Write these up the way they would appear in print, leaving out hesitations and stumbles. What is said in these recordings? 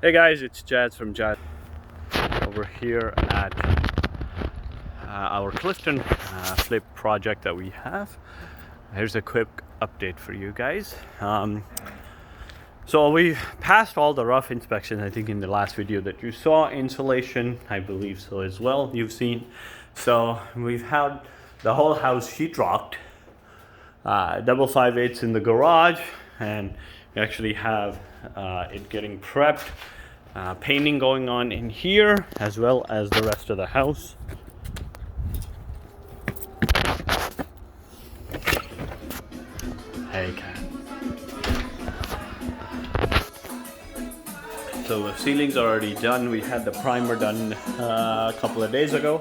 Hey guys, it's Jazz from Jazz over here at our Clifton Flip project that we have. Here's a quick update for you guys. So we passed all the rough inspections, I think in the last video that you saw. Insulation, I believe so as well, you've seen. So we've had the whole house sheetrocked, double 5/8 in the garage, and we actually have it getting prepped. Painting going on in here as well as the rest of the house. Hey cat. So the ceiling's already done. We had the primer done a couple of days ago,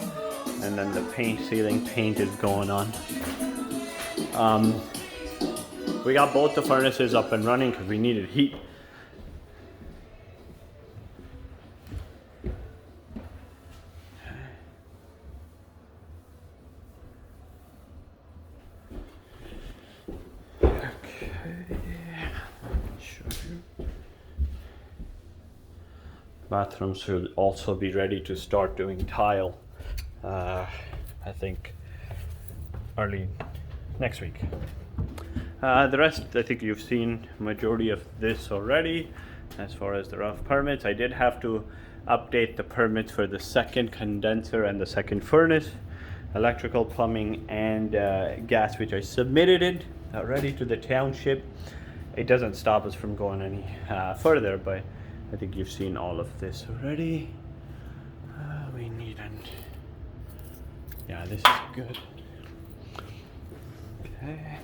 and then the ceiling paint is going on. We got both the furnaces up and running because we needed heat. Bathrooms should also be ready to start doing tile, I think early next week. The rest, I think you've seen majority of this already. As far as the rough permits, I did have to update the permits for the second condenser and the second furnace, electrical, plumbing, and gas, which I submitted it already to the township. It doesn't stop us from going any further, but I think you've seen all of this already. We need yeah, this is good. Okay.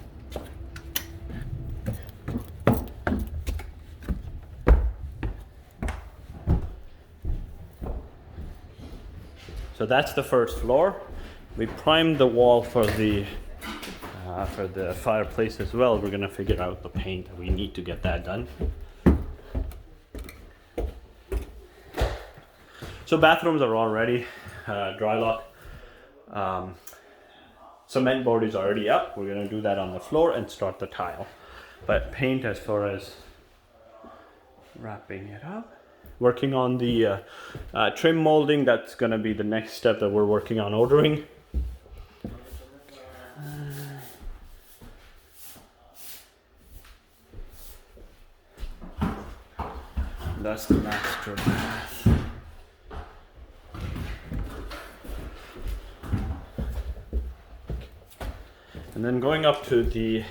So that's the first floor. We primed the wall for the fireplace as well. We're gonna figure out the paint. We need to get that done. So bathrooms are all ready, dry lock. Cement board is already up. We're gonna do that on the floor and start the tile. But paint, as far as wrapping it up. Working on the trim molding, that's gonna be the next step that we're working on ordering. That's the master bath. And then going up to the,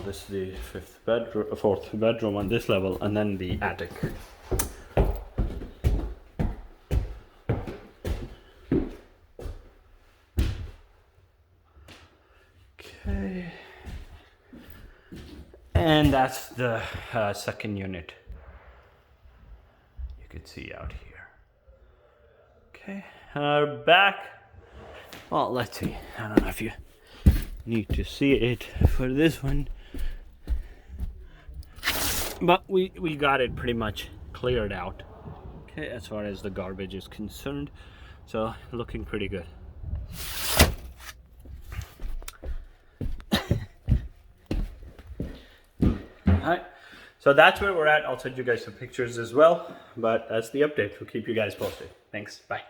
this is the fourth bedroom on this level, and then the attic. Okay. And that's the second unit. You could see out here. Okay, back. Well, let's see. I don't know if you need to see it for this one, but we got it pretty much cleared out. Okay, as far as the garbage is concerned, so looking pretty good. Alright, so that's where we're at. I'll send you guys some pictures as well, but that's the update. We'll keep you guys posted. Thanks, bye.